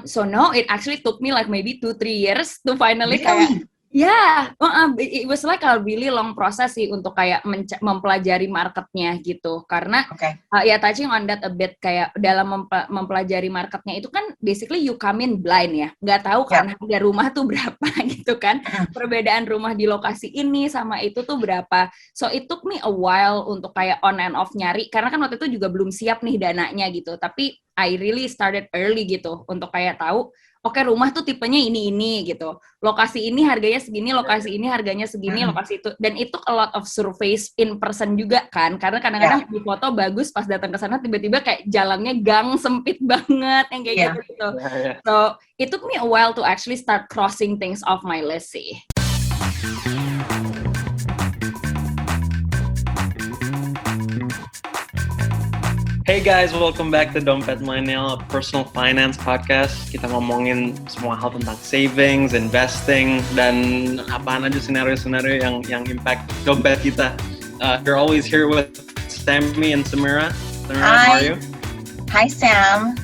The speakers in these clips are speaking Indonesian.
So no, it actually took me like maybe 2-3 years to finally Really? it was like a really long process sih untuk kayak mempelajari marketnya gitu. Karena touching on that a bit, kayak dalam mempelajari marketnya itu kan basically you come in blind ya, nggak tahu kan harga rumah tuh berapa gitu kan, perbedaan rumah di lokasi ini sama itu tuh berapa. So it took me a while untuk kayak on and off nyari, karena kan waktu itu juga belum siap nih dananya gitu. Tapi I really started early gitu untuk kayak tahu oke, rumah tuh tipenya ini gitu. Lokasi ini harganya segini, lokasi ini harganya segini, lokasi itu. Dan itu a lot of surveys in person juga kan. Karena kadang-kadang di foto bagus, pas datang ke sana tiba-tiba kayak jalannya gang sempit banget yang kayak gitu. So, it took me a while to actually start crossing things off my list sih. Hey guys, welcome back to Dompet Millennial, a personal finance podcast. Kita ngomongin semua hal tentang savings, investing, dan apaan aja senario-senario yang impact dompet kita. You're always here with Sammy and Samira. Samira, how are you? Hi Sam.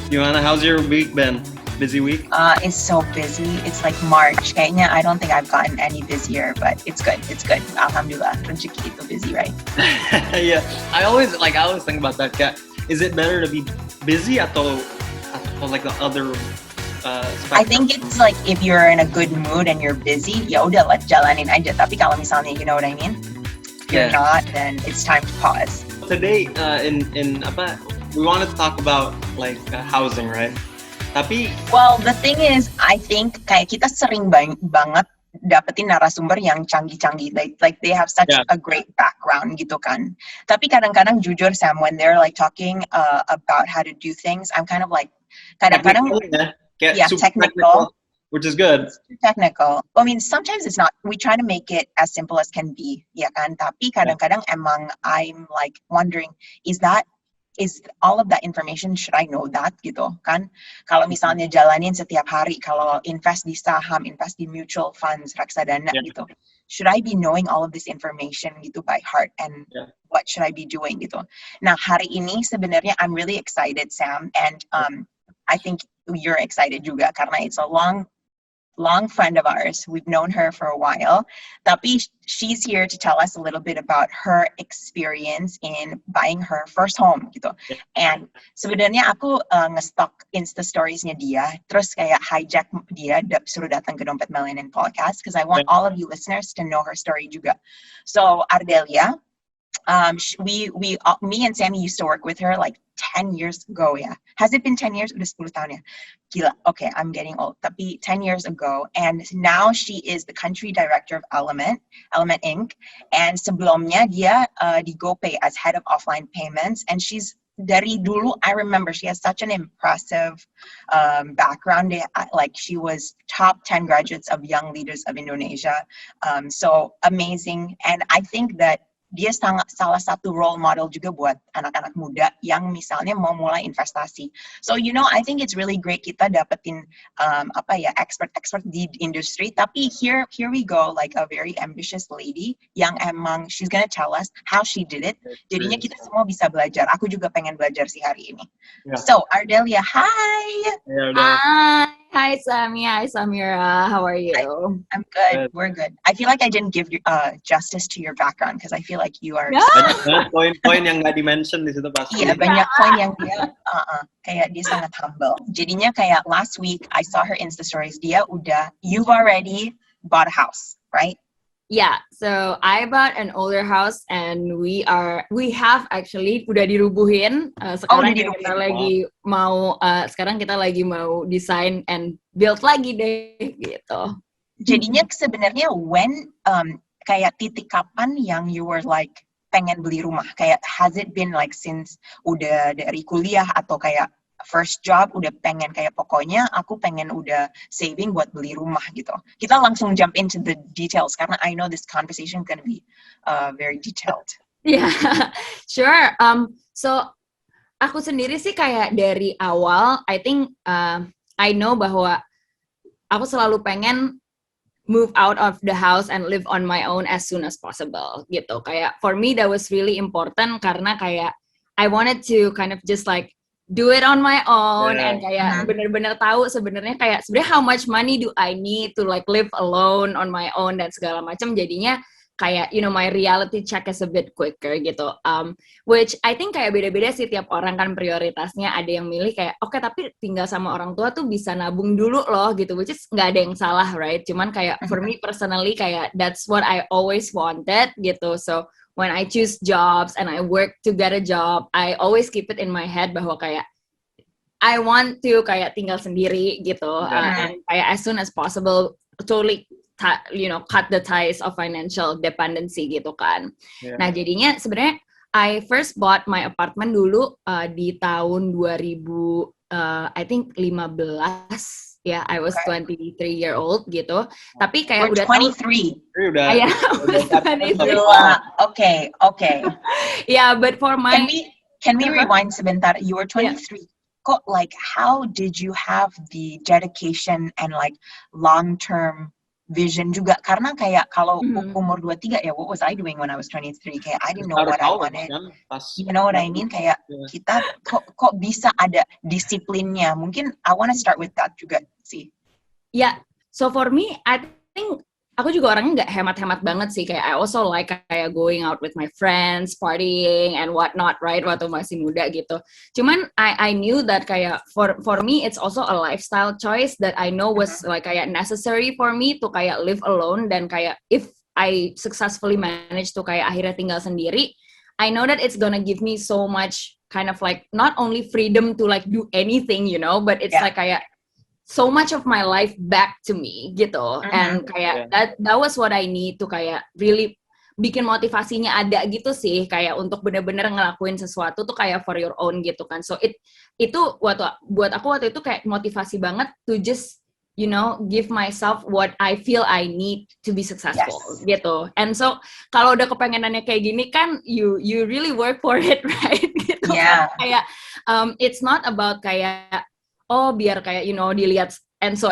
Gimana? How's your week been? Busy week? It's so busy. It's like March. Kayaknya I don't think I've gotten any busier, but it's good. Alhamdulillah, rezeki itu busy, right? Yeah, I always think about that. Is it better to be busy atau like the other? I think it's like if you're in a good mood and you're busy, ya udah lah jalanin aja. Tapi kalau misalnya, you know what I mean? If you're not, then it's time to pause. Today, we wanted to talk about like housing, right? Well, the thing is, I think kayak kita sering banget dapetin narasumber yang canggih-canggih, like they have such a great background gitu kan. Tapi kadang-kadang jujur Sam, when they're like talking about how to do things, I'm kind of like kadang-kadang technical, which is good. It's too technical. I mean, sometimes it's not. We try to make it as simple as can be, ya kan. Tapi kadang-kadang emang I'm like wondering, is all of that information, should I know that gitu kan? Kalau misalnya jalanin setiap hari, kalau invest di saham, invest di mutual funds, reksadana gitu, should I be knowing all of this information gitu by heart, and what should I be doing gitu? Nah, hari ini sebenarnya I'm really excited Sam, and I think you're excited juga karena it's a long friend of ours. We've known her for a while. Tapi she's here to tell us a little bit about her experience in buying her first home gitu. And sebenarnya aku nge-stalk Insta Stories-nya dia, terus kayak hijack dia suruh datang ke Dompet Millennial Podcast because I want all of you listeners to know her story juga. So Ardelia, me and Sammy used to work with her like 10 years ago ya. Has it been 10 years? Udah 10 tahun ya. Gila, okay, I'm getting old. Tapi 10 years ago, and now she is the country director of Element Inc. And sebelumnya dia di GoPay as head of offline payments, and she's dari dulu, I remember she has such an impressive background. Like she was top 10 graduates of Young Leaders of Indonesia. So amazing. And I think that dia salah satu role model juga buat anak-anak muda yang misalnya mau mulai investasi. So, you know, I think it's really great kita dapetin expert di industri. Tapi here we go, like a very ambitious lady yang emang she's gonna tell us how she did it. Jadinya kita semua bisa belajar. Aku juga pengen belajar sih hari ini. Yeah. So, Ardelia, hi! Hi, Sammy. Hi, Samira. How are you? I'm good. We're good. I feel like I didn't give you justice to your background because I feel like you are. Banyak poin-poin yang nggak di-mention di situ pasti. Iya, banyak poin yang dia kayak dia sangat humble. Jadinya kayak last week I saw her Insta stories. You've already bought a house, right? Yeah, so I bought an older house and we have actually udah dirubuhin. Sekarang kita lagi mau design and build lagi deh gitu. Jadinya sebenarnya kayak titik kapan yang you were like pengen beli rumah? Kayak has it been like since udah dari kuliah atau kayak first job udah pengen kayak pokoknya aku pengen udah saving buat beli rumah gitu. Kita langsung jump into the details karena I know this conversation is gonna be very detailed. Yeah, sure. So aku sendiri sih kayak dari awal I think I know bahwa aku selalu pengen move out of the house and live on my own as soon as possible gitu. Kayak for me that was really important karena kayak I wanted to kind of just like do it on my own and kayak bener-bener tahu sebenarnya how much money do I need to like live alone on my own dan segala macam. Jadinya kayak my reality check is a bit quicker gitu. Which I think kayak beda-beda sih tiap orang kan prioritasnya. Ada yang milih kayak oke, tapi tinggal sama orang tua tuh bisa nabung dulu loh gitu, which is nggak ada yang salah, right? Cuman kayak for me personally kayak that's what I always wanted gitu. So when I choose jobs and I work to get a job, I always keep it in my head bahwa kayak I want to kayak tinggal sendiri gitu, and kayak as soon as possible totally cut the ties of financial dependency gitu kan. Nah jadinya sebenarnya I first bought my apartment dulu di tahun 2000 I think 15 ya, I was 23 year old gitu. Tapi kayak udah 23. Udah. Ya, Okay. Yeah, but for my Can we rewind sebentar? You were 23. Kok like how did you have the dedication and like long-term vision juga, karena kayak kalau umur 23 ya, what was I doing when I was 23? Kayak I didn't know what I wanted. You know what I mean? Kayak kita kok bisa ada disiplinnya. Mungkin I want to start with that juga sih. Yeah, so for me, I think aku juga orangnya nggak hemat-hemat banget sih. Kayak I also like kayak going out with my friends, partying and whatnot, right? Waktu masih muda gitu. Cuman I knew that kayak for me it's also a lifestyle choice that I know was like kayak necessary for me to kayak live alone, dan kayak if I successfully manage to kayak akhirnya tinggal sendiri, I know that it's gonna give me so much kind of like not only freedom to like do anything, but it's like kayak so much of my life back to me gitu. And kayak that was what I need to kayak really bikin motivasinya ada gitu sih, kayak untuk bener-bener ngelakuin sesuatu tuh kayak for your own gitu kan. So itu buat aku waktu itu kayak motivasi banget to just give myself what I feel I need to be successful gitu. And so kalau udah kepengenannya kayak gini kan you really work for it, right? Gitu. Kayak it's not about kayak biar kayak dilihat and so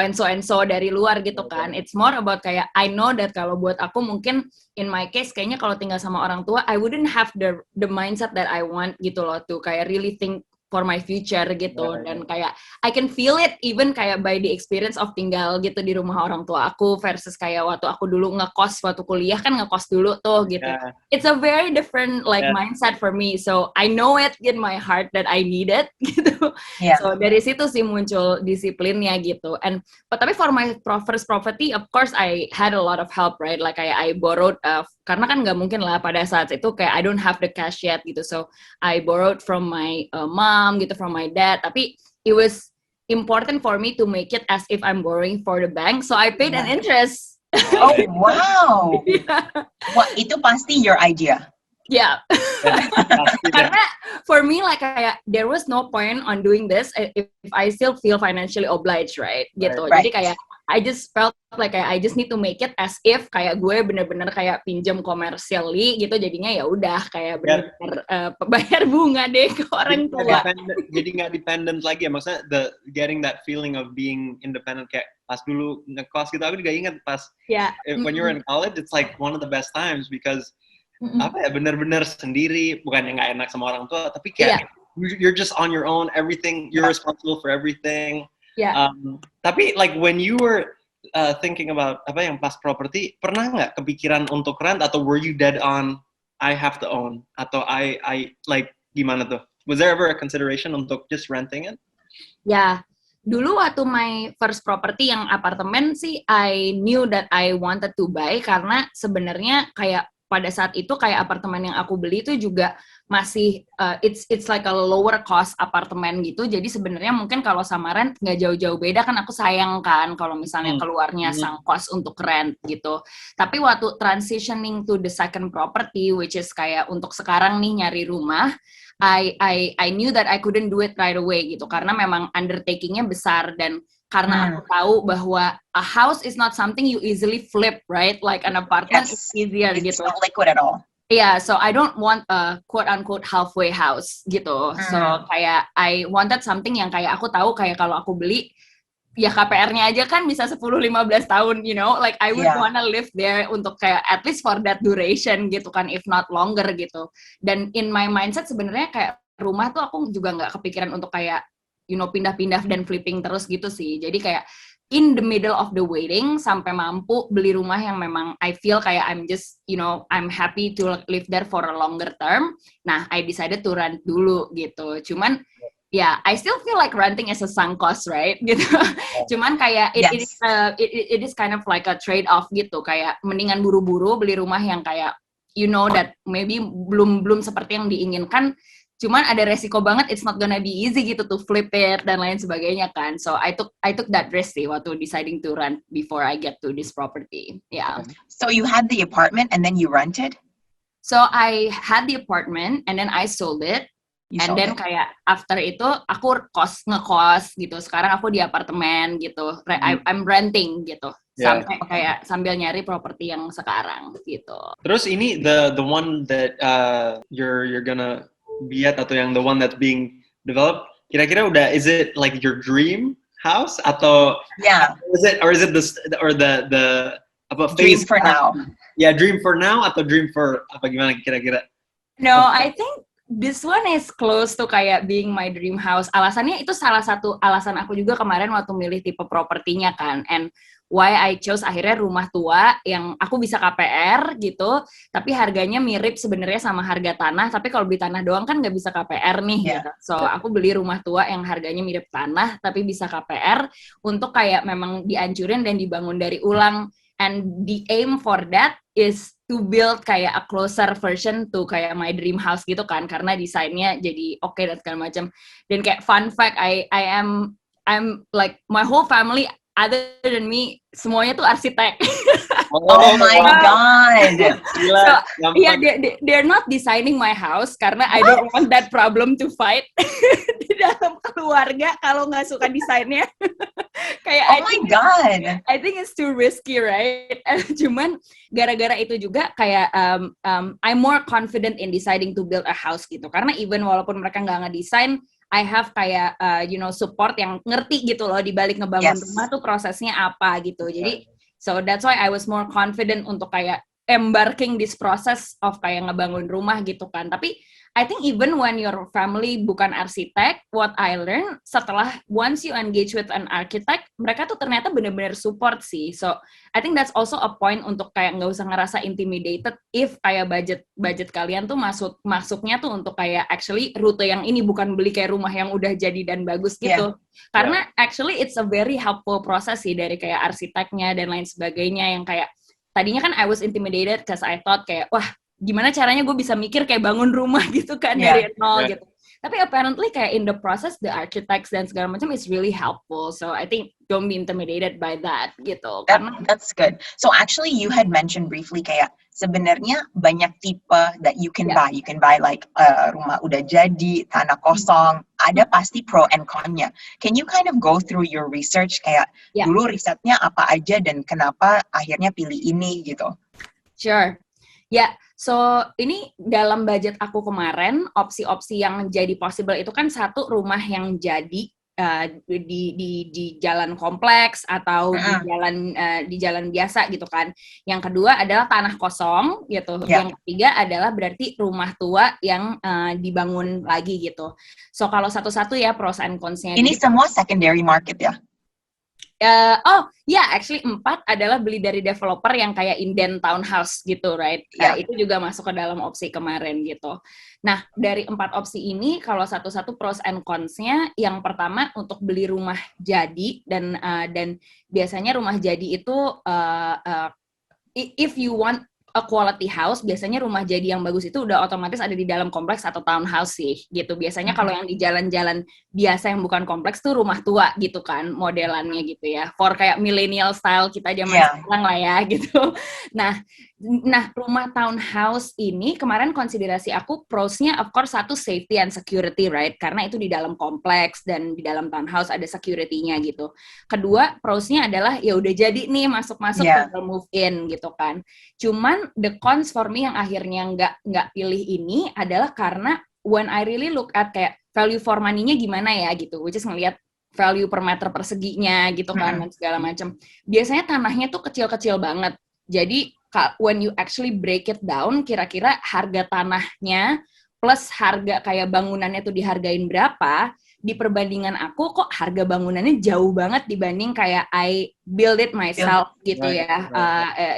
dari luar gitu kan. It's more about kayak I know that kalau buat aku mungkin in my case kayaknya kalau tinggal sama orang tua I wouldn't have the mindset that I want gitu loh, to kayak really think for my future gitu. Dan kayak I can feel it even kayak by the experience of tinggal gitu di rumah orang tua aku versus kayak waktu aku dulu ngekos waktu kuliah kan ngekos dulu tuh gitu. It's a very different like mindset for me, so I know it in my heart that I need it gitu. So dari situ sih muncul disiplinnya gitu. And tapi for my first property of course I had a lot of help, right? Like I borrowed karena kan nggak mungkin lah pada saat itu kayak I don't have the cash yet gitu, so I borrowed from my mom gitu, from my dad. Tapi it was important for me to make it as if I'm borrowing for the bank, so I paid an interest. Oh wow! Wah, itu pasti your idea. Yeah. Karena for me like kayak there was no point on doing this if I still feel financially obliged, right? Gitu. Jadi kayak I just felt like I just need to make it as if kayak gue bener-bener kayak pinjam commercially gitu, jadinya ya udah kayak bener-bener bayar bunga deh ke orang tua. Jadi nggak dependent lagi ya, maksudnya getting that feeling of being independent. Kayak pas dulu ngekos gitu, aku juga ingat pas when you're in college, it's like one of the best times because apa ya, bener-bener sendiri, bukan yang nggak enak sama orang tua, tapi kayak you're just on your own, everything, you're responsible for everything. Tapi like when you were thinking about apa yang pas property, pernah nggak kepikiran untuk rent, atau were you dead on I have to own, atau I like gimana tuh? Was there ever a consideration untuk just renting it? Ya, dulu waktu my first property yang apartemen sih, I knew that I wanted to buy karena sebenarnya kayak pada saat itu kayak apartemen yang aku beli itu juga masih it's like a lower cost apartemen gitu. Jadi sebenarnya mungkin kalau sama rent nggak jauh-jauh beda kan, aku sayang kan kalau misalnya keluarnya sang kos untuk rent gitu. Tapi waktu transitioning to the second property, which is kayak untuk sekarang nih nyari rumah, I knew that I couldn't do it right away gitu, karena memang undertakingnya besar, dan karena aku tahu bahwa a house is not something you easily flip, right? Like an apartment is easier it's gitu. It's not liquid at all. Yeah, so I don't want a quote-unquote halfway house gitu. So kayak I wanted something yang kayak aku tahu kayak kalau aku beli, ya KPR-nya aja kan bisa 10-15 tahun, like I would wanna live there untuk kayak at least for that duration gitu kan, if not longer gitu. Dan in my mindset sebenarnya kayak rumah tuh aku juga nggak kepikiran untuk kayak pindah-pindah dan flipping terus gitu sih. Jadi kayak in the middle of the waiting sampai mampu beli rumah yang memang I feel kayak I'm just I'm happy to live there for a longer term. Nah, I decided to rent dulu gitu. Cuman I still feel like renting is a sunk cost, right? Gitu. Cuman kayak it is kind of like a trade off gitu. Kayak mendingan buru-buru beli rumah yang kayak that maybe belum seperti yang diinginkan. Cuman ada resiko banget, it's not gonna be easy gitu to flip it dan lain sebagainya kan. So I took that risk sih waktu deciding to rent before I get to this property. Yeah. So you had the apartment and then you rented? So I had the apartment and then I sold it. Then kayak after itu aku ngekos gitu. Sekarang aku di apartemen gitu. I'm renting gitu. Sampai kayak sambil nyari properti yang sekarang gitu. Terus ini the one that you're gonna be at atau yang the one that's being developed, kira-kira udah, is it like your dream house atau is it the apa dream for now? Dream for now atau dream for apa gimana kira-kira? No, I think this one is close to kayak being my dream house. Alasannya itu salah satu alasan aku juga kemarin waktu milih tipe propertinya kan. And why I chose akhirnya rumah tua yang aku bisa KPR gitu, tapi harganya mirip sebenarnya sama harga tanah, tapi kalau beli tanah doang kan nggak bisa KPR nih gitu. So aku beli rumah tua yang harganya mirip tanah, tapi bisa KPR untuk kayak memang dihancurin dan dibangun dari ulang. And the aim for that is to build kayak a closer version to kayak my dream house gitu kan, karena desainnya jadi oke dan segala macam. Dan kayak fun fact, I'm like my whole family other than me semuanya tuh arsitek. Oh my god. So they're not designing my house karena I don't want that problem to fight di dalam keluarga kalau nggak suka desainnya. Kayak I think it's too risky, right? Cuman gara-gara itu juga kayak I'm more confident in deciding to build a house gitu. Karena even walaupun mereka nggak ngedesain, I have kayak support yang ngerti gitu loh di balik ngebangun rumah tuh prosesnya apa gitu. Jadi so that's why I was more confident untuk kayak embarking this process of kayak ngebangun rumah gitu kan. Tapi I think even when your family bukan arsitek, what I learned setelah once you engage with an architect, mereka tuh ternyata benar-benar support sih. So I think that's also a point untuk kayak nggak usah ngerasa intimidated if kayak budget kalian tuh masuknya tuh untuk kayak actually rute yang ini, bukan beli kayak rumah yang udah jadi dan bagus gitu. Karena actually it's a very helpful process sih dari kayak arsiteknya dan lain sebagainya yang kayak tadinya kan I was intimidated because I thought kayak wah gimana caranya gue bisa mikir kayak bangun rumah gitu kan dari nol gitu. Tapi apparently kayak in the process the architects dan segala macam is really helpful. So I think don't be intimidated by that gitu. That's good. So actually you had mentioned briefly kayak sebenarnya banyak tipe that you can buy. You can buy like rumah udah jadi, tanah kosong. Ada pasti pro and con-nya. Can you kind of go through your research kayak dulu risetnya apa aja dan kenapa akhirnya pilih ini gitu? Sure. So ini dalam budget aku kemarin, opsi-opsi yang jadi possible itu kan satu rumah yang jadi di jalan kompleks atau di jalan biasa gitu kan. Yang kedua adalah tanah kosong gitu. Yang ketiga adalah berarti rumah tua yang dibangun lagi gitu. So kalau satu-satu ya pros and cons-nya. Ini semua secondary market ya? Actually 4 adalah beli dari developer yang kayak inden townhouse gitu, right? Itu juga masuk ke dalam opsi kemarin gitu. Nah, dari 4 opsi ini, kalau satu-satu pros and cons-nya, yang pertama untuk beli rumah jadi dan biasanya rumah jadi itu if you want a quality house, biasanya rumah jadi yang bagus itu udah otomatis ada di dalam kompleks atau townhouse sih, gitu. Biasanya kalau yang di jalan-jalan biasa yang bukan kompleks tuh rumah tua gitu kan, modelannya gitu ya. For kayak millennial style kita zaman sekarang lah ya, gitu. Nah, rumah townhouse ini kemarin konsiderasi aku pros-nya of course satu safety and security, right? Karena itu di dalam kompleks dan di dalam townhouse ada security-nya gitu. Kedua, pros-nya adalah ya udah jadi nih masuk-masuk tinggal move in gitu kan. Cuman the cons for me yang akhirnya nggak pilih ini adalah karena when I really look at kayak value for money-nya gimana ya gitu, which is ngelihat value per meter perseginya gitu kan dan segala macam. Biasanya tanahnya tuh kecil-kecil banget. Jadi when you actually break it down, kira-kira harga tanahnya plus harga kayak bangunannya tuh dihargain berapa, di perbandingan aku kok harga bangunannya jauh banget dibanding kayak I build it myself gitu ya.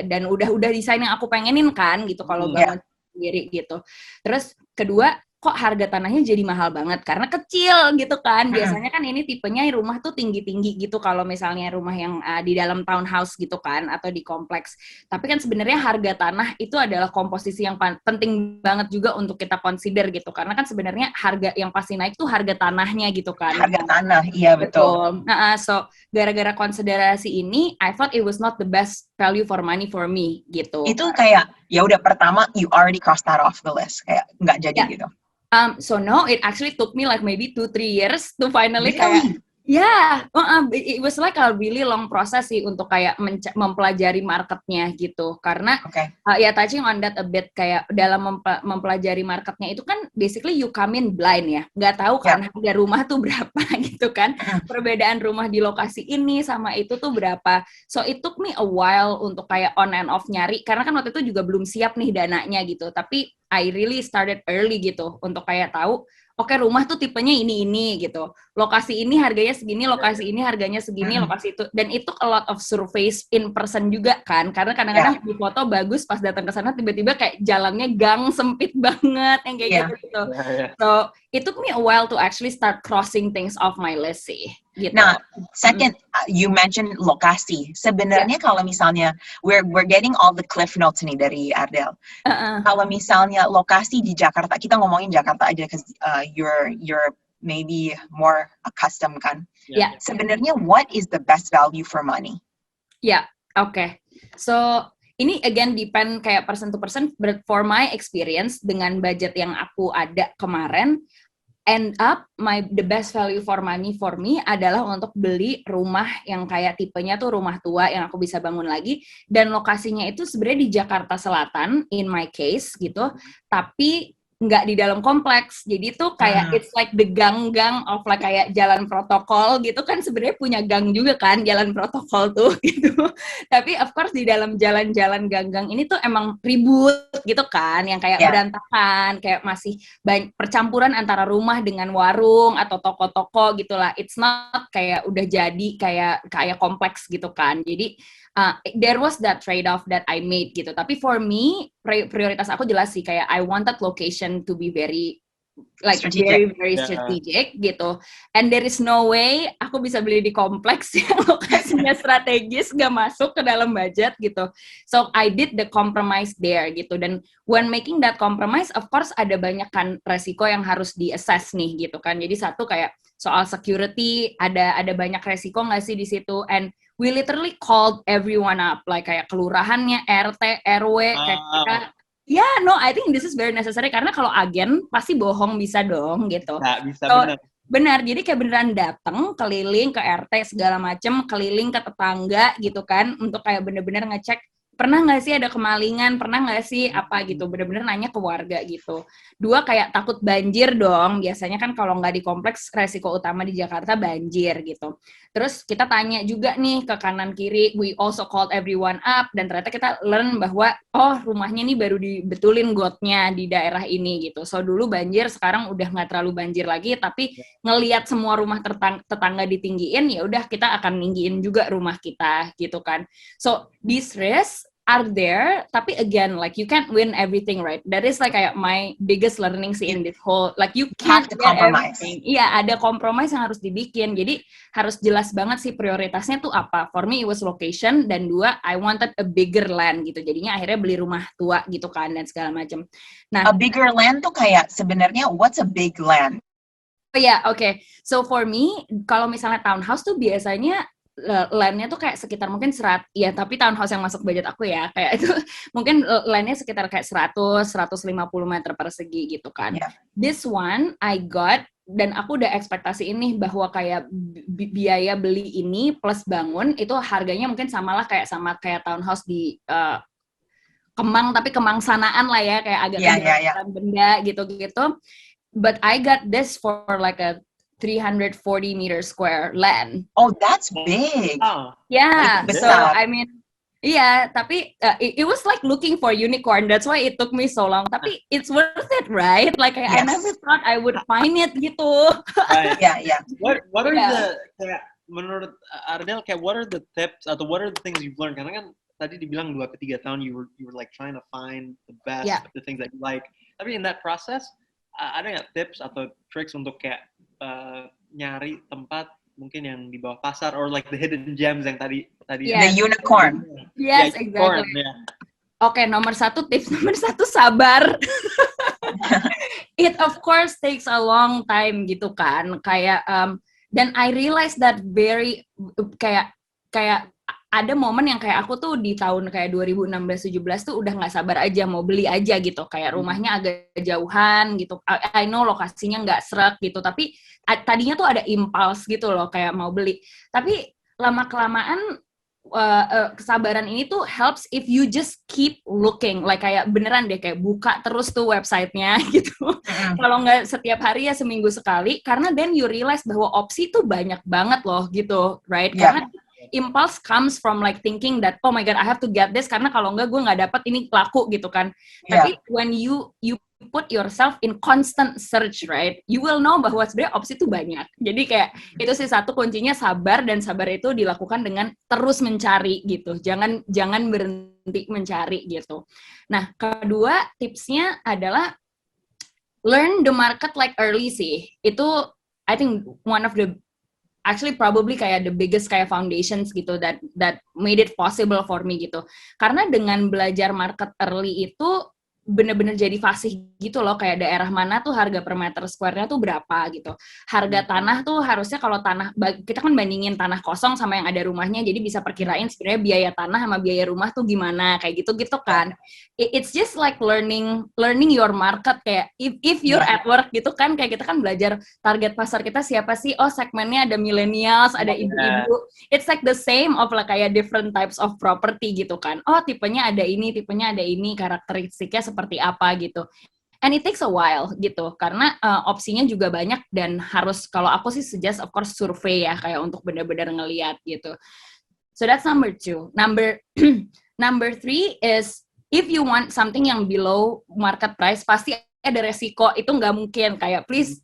Dan udah desain yang aku pengenin kan gitu kalau bangun sendiri gitu. Terus kedua, kok harga tanahnya jadi mahal banget karena kecil gitu kan. Biasanya kan ini tipenya rumah tuh tinggi-tinggi gitu kalau misalnya rumah yang di dalam townhouse gitu kan atau di kompleks. Tapi kan sebenarnya harga tanah itu adalah komposisi yang penting banget juga untuk kita consider gitu. Karena kan sebenarnya harga yang pasti naik tuh harga tanahnya gitu kan. Harga tanah, iya betul. Nah, so gara-gara konsiderasi ini, I thought it was not the best value for money for me gitu. Itu kayak ya udah pertama you already crossed that off the list, kayak nggak jadi gitu. So no, it actually took me like maybe 2-3 years to finally kayak it was like a really long process sih untuk kayak mempelajari marketnya gitu. Karena touching on that a bit kayak dalam mempelajari marketnya itu kan basically you come in blind ya, nggak tahu kan harga rumah tuh berapa gitu kan, perbedaan rumah di lokasi ini sama itu tuh berapa. So it took me a while untuk kayak on and off nyari karena kan waktu itu juga belum siap nih dananya gitu. Tapi I really started early gitu untuk kayak tahu oke, rumah tuh tipenya ini gitu. Lokasi ini harganya segini, lokasi ini harganya segini, lokasi itu. Dan itu a lot of surveys in person juga kan. Karena kadang-kadang di foto bagus, pas datang ke sana tiba-tiba kayak jalannya gang sempit banget yang kayak gitu. So, it took me a while to actually start crossing things off my list sih. Gitu. Nah, second, you mentioned lokasi. Sebenarnya kalau misalnya we're getting all the cliff notes nih dari Ardell. Kalau misalnya lokasi di Jakarta, kita ngomongin Jakarta aja, because you're maybe more accustomed kan. Sebenarnya what is the best value for money? Okay. So ini again depend kayak person to person, but for my experience dengan budget yang aku ada kemarin, end up the best value for money for me adalah untuk beli rumah yang kayak tipenya tuh rumah tua yang aku bisa bangun lagi, dan lokasinya itu sebenarnya di Jakarta Selatan in my case gitu, tapi nggak di dalam kompleks. Jadi tuh kayak it's like the gang-gang of like kayak jalan protokol gitu kan, sebenarnya punya gang juga kan jalan protokol tuh gitu. Tapi of course di dalam jalan-jalan gang-gang ini tuh emang ribut gitu kan, yang kayak berantakan, kayak masih percampuran antara rumah dengan warung atau toko-toko gitulah. It's not kayak udah jadi kayak kompleks gitu kan. Jadi there was that trade-off that I made gitu. Tapi for me, prioritas aku jelas sih, kayak I wanted location to be very like strategic. very strategic gitu. And there is no way aku bisa beli di kompleks yang lokasinya strategis, gak masuk ke dalam budget gitu. So I did the compromise there gitu. Dan when making that compromise, of course ada banyak kan resiko yang harus di-assess nih gitu kan. Jadi satu kayak soal security, ada banyak resiko nggak sih di situ. And we literally called everyone up, like kayak kelurahannya, RT, RW, kayak kita. I think this is very necessary karena kalau agen pasti bohong bisa dong gitu. Bisa benar. Benar, jadi kayak beneran datang keliling ke RT segala macem, keliling ke tetangga gitu kan, untuk kayak bener-bener ngecek pernah nggak sih ada kemalingan, pernah nggak sih apa gitu, bener-bener nanya ke warga gitu. Dua, kayak takut banjir dong, biasanya kan kalau nggak di kompleks resiko utama di Jakarta banjir gitu. Terus kita tanya juga nih ke kanan kiri, we also called everyone up, dan ternyata kita learn bahwa rumahnya nih baru dibetulin gotnya di daerah ini gitu. So dulu banjir, sekarang udah nggak terlalu banjir lagi, tapi ngelihat semua rumah tetangga ditinggiin, ya udah kita akan ninggiin juga rumah kita gitu kan. So these risks are there, tapi again, like you can't win everything, right? That is like kayak my biggest learning sih in this whole, like you can't get everything. Iya, ada compromise yang harus dibikin. Jadi harus jelas banget sih prioritasnya tuh apa. For me it was location, dan dua, I wanted a bigger land gitu. Jadinya akhirnya beli rumah tua gitu kan dan segala macam. Nah, a bigger land tuh kayak sebenarnya what's a big land? Okay. So for me, kalau misalnya townhouse tuh biasanya land-nya tuh kayak sekitar mungkin tapi townhouse yang masuk budget aku ya, kayak itu mungkin land-nya sekitar kayak 100-150 meter persegi gitu kan. This one I got, dan aku udah ekspektasi ini bahwa kayak biaya beli ini plus bangun itu harganya mungkin sama kayak townhouse di Kemang, tapi Kemang sanaan lah ya, kayak agak benda gitu-gitu. But I got this for like a 340 meter square land. Oh, that's big. Yeah, so I mean, Iya, tapi it was like looking for unicorn. That's why it took me so long. Tapi it's worth it, right? Like I never thought I would find it gitu. Right. Yeah. What are the kayak menurut Ardel kayak what are the tips atau what are the things you've learned? Karena kan tadi dibilang 2 ke 3 tahun you were like trying to find the best, the things that you like. Tapi in that process ada nggak tips atau tricks untuk kayak nyari tempat mungkin yang di bawah pasar or like the hidden gems yang tadi the unicorn. Yes, exactly. Oke, tips nomor 1 sabar. It of course takes a long time gitu kan. Kayak dan I realize that very kayak ada momen yang kayak aku tuh di tahun kayak 2016-17 tuh udah nggak sabar aja mau beli aja gitu, kayak rumahnya agak jauhan gitu. I know lokasinya nggak srek gitu, tapi tadinya tuh ada impulse gitu loh kayak mau beli. Tapi lama kelamaan kesabaran ini tuh helps if you just keep looking, like kayak beneran deh kayak buka terus tuh websitenya gitu. Kalau nggak setiap hari ya seminggu sekali, karena then you realize bahwa opsi tuh banyak banget loh gitu, right? Karena impulse comes from like thinking that oh my god I have to get this karena kalau enggak gue nggak dapat ini laku gitu kan. Tapi when you put yourself in constant search, right, you will know bahwa sebenarnya opsi itu banyak. Jadi kayak itu sih satu kuncinya, sabar, dan sabar itu dilakukan dengan terus mencari gitu. Jangan berhenti mencari gitu. Nah, kedua tipsnya adalah learn the market like early sih. Itu I think one of the actually probably kayak the biggest kayak foundations gitu that made it possible for me gitu. Karena dengan belajar market early itu bener-bener jadi fasih gitu loh, kayak daerah mana tuh harga per meter square-nya tuh berapa gitu. Harga tanah tuh harusnya kalau tanah, kita kan bandingin tanah kosong sama yang ada rumahnya, jadi bisa perkirain sebenarnya biaya tanah sama biaya rumah tuh gimana, kayak gitu-gitu kan. It's just like learning your market, kayak if you're at work gitu kan, kayak kita kan belajar target pasar kita siapa sih, oh segmennya ada millennials, ada ibu-ibu. It's like the same of like kayak different types of property gitu kan. Oh tipenya ada ini, karakteristiknya seperti apa gitu. And it takes a while gitu, karena opsinya juga banyak dan harus, kalau aku sih suggest of course survei ya, kayak untuk benar-benar ngelihat gitu. So that's number 2. Number 3 is if you want something yang below market price, pasti ada resiko, itu nggak mungkin. Kayak please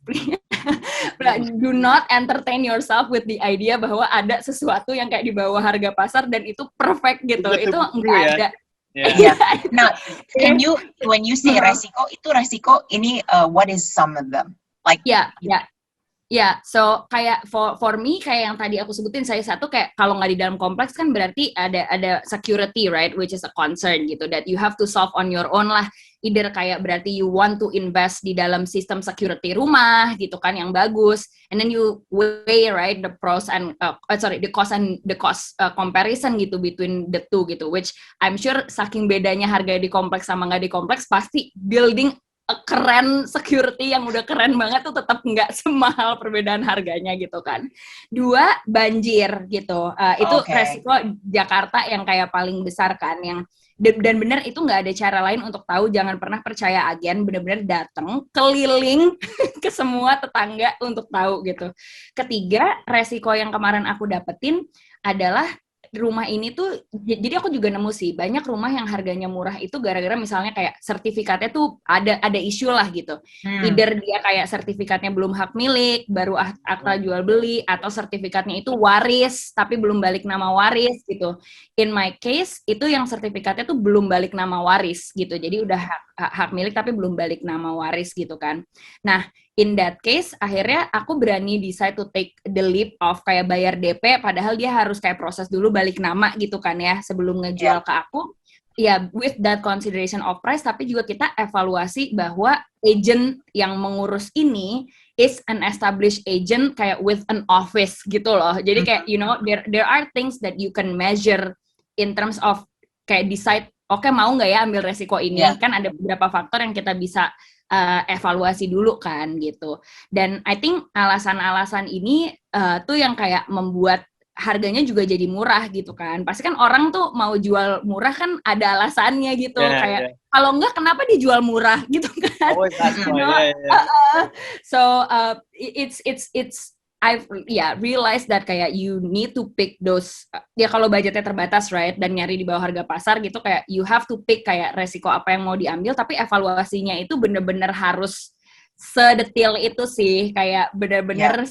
do not entertain yourself with the idea bahwa ada sesuatu yang kayak di bawah harga pasar dan itu perfect gitu. Itu nggak ada. Yeah. Now, when you say resiko ini what is some of them? Like so kayak for me kayak yang tadi aku sebutin, saya satu kayak kalau nggak di dalam kompleks kan berarti ada security, right, which is a concern gitu, that you have to solve on your own lah. Either kayak berarti you want to invest di dalam sistem security rumah gitu kan yang bagus, and then you weigh, right, the pros and the cost comparison gitu between the two gitu, which I'm sure saking bedanya harga di kompleks sama nggak di kompleks, pasti building keren security yang udah keren banget tuh tetap nggak semahal perbedaan harganya gitu kan. 2, banjir gitu. Itu resiko Jakarta yang kayak paling besar kan, yang dan benar itu nggak ada cara lain untuk tahu. Jangan pernah percaya agen, benar-benar datang keliling ke semua tetangga untuk tahu gitu. 3, resiko yang kemarin aku dapetin adalah rumah ini tuh, jadi aku juga nemu sih banyak rumah yang harganya murah itu gara-gara misalnya kayak sertifikatnya tuh ada isu lah gitu. Either dia kayak sertifikatnya belum hak milik, baru akta jual beli, atau sertifikatnya itu waris tapi belum balik nama waris gitu. In my case itu yang sertifikatnya tuh belum balik nama waris gitu, jadi udah hak milik tapi belum balik nama waris gitu kan. Nah, in that case, akhirnya aku berani decide to take the leap of kayak bayar DP, padahal dia harus kayak proses dulu balik nama gitu kan ya, sebelum ngejual ke aku. Ya, with that consideration of price, tapi juga kita evaluasi bahwa agent yang mengurus ini is an established agent kayak with an office gitu loh. Jadi kayak, you know, there are things that you can measure in terms of kayak decide, oke, mau nggak ya ambil resiko ini? Kan ada beberapa faktor yang kita bisa evaluasi dulu kan gitu. Dan I think alasan-alasan ini tuh yang kayak membuat harganya juga jadi murah gitu kan. Pasti kan orang tuh mau jual murah kan ada alasannya gitu. Kalau enggak kenapa dijual murah gitu kan. Always that's why. So it's I've realized that kayak you need to pick those, ya kalau budgetnya terbatas, right, dan nyari di bawah harga pasar gitu, kayak you have to pick kayak resiko apa yang mau diambil, tapi evaluasinya itu bener-bener harus sedetil itu sih, kayak bener-bener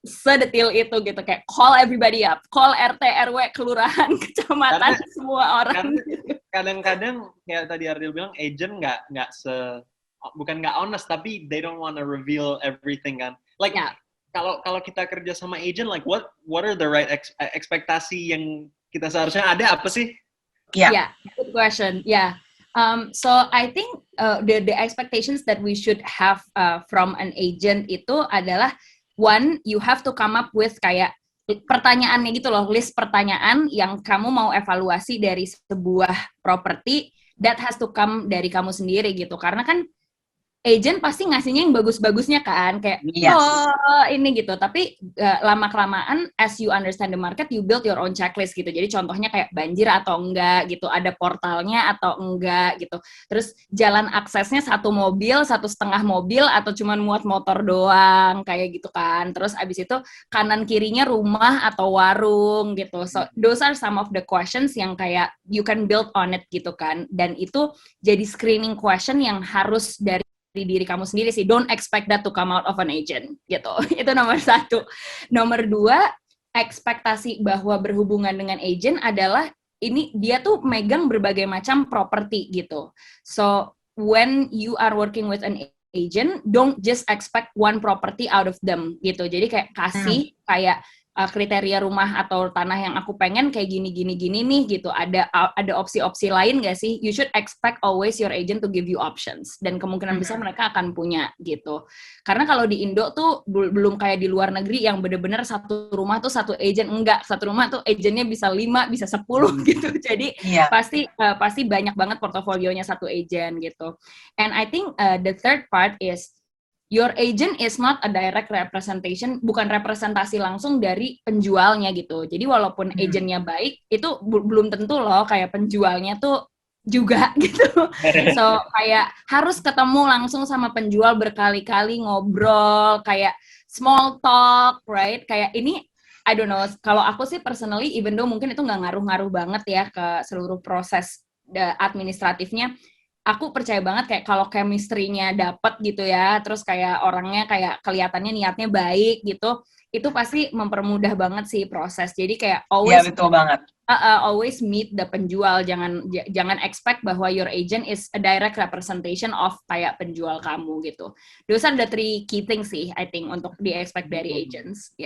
sedetil itu gitu, kayak call everybody up, call RT, RW, kelurahan, kecamatan, semua orang. Kadang-kadang kayak tadi Ardil bilang, agent bukan nggak honest, tapi they don't want to reveal everything kan. Like kalau kita kerja sama agent, like what are the right ekspektasi yang kita seharusnya ada apa sih? Yeah, good question. Yeah. So I think the expectations that we should have from an agent itu adalah, one, you have to come up with kayak pertanyaannya gitu loh, list pertanyaan yang kamu mau evaluasi dari sebuah properti, that has to come dari kamu sendiri gitu. Karena kan agent pasti ngasihnya yang bagus-bagusnya kan, kayak ini gitu. Tapi lama-kelamaan as you understand the market, you build your own checklist gitu. Jadi contohnya kayak banjir atau enggak gitu, ada portalnya atau enggak gitu. Terus jalan aksesnya 1 mobil, 1,5 mobil, atau cuman muat motor doang kayak gitu kan. Terus abis itu kanan kirinya rumah atau warung gitu. So those are some of the questions yang kayak you can build on it gitu kan. Dan itu jadi screening question yang harus dari diri kamu sendiri sih. Don't expect that to come out of an agent gitu. Itu nomor 1. Nomor 2, ekspektasi bahwa berhubungan dengan agent adalah ini dia tuh megang berbagai macam properti gitu. So when you are working with an agent, don't just expect one property out of them gitu. Jadi kayak kasih kayak kriteria rumah atau tanah yang aku pengen kayak gini nih gitu. Ada opsi-opsi lain nggak sih? You should expect always your agent to give you options, dan kemungkinan besar mereka akan punya gitu. Karena kalau di Indo tuh belum kayak di luar negeri yang bener-bener satu rumah tuh satu agent, enggak, satu rumah tuh agentnya bisa 5, bisa 10 gitu. Jadi pasti banyak banget portofolionya satu agent gitu. And I think the third part is your agent is not a direct representation, bukan representasi langsung dari penjualnya gitu. Jadi walaupun agentnya baik, itu belum tentu loh kayak penjualnya tuh juga gitu. So kayak harus ketemu langsung sama penjual berkali-kali, ngobrol, kayak small talk, right? Kayak ini, I don't know, kalau aku sih personally, even though mungkin itu nggak ngaruh-ngaruh banget ya ke seluruh proses administratifnya, aku percaya banget kayak kalau chemistry-nya dapet gitu ya, terus kayak orangnya kayak kelihatannya niatnya baik gitu, itu pasti mempermudah banget sih proses. Jadi kayak always betul banget. Always meet the penjual, jangan expect bahwa your agent is a direct representation of kayak penjual kamu gitu. Those are the 3 key things sih I think untuk di expect dari agents.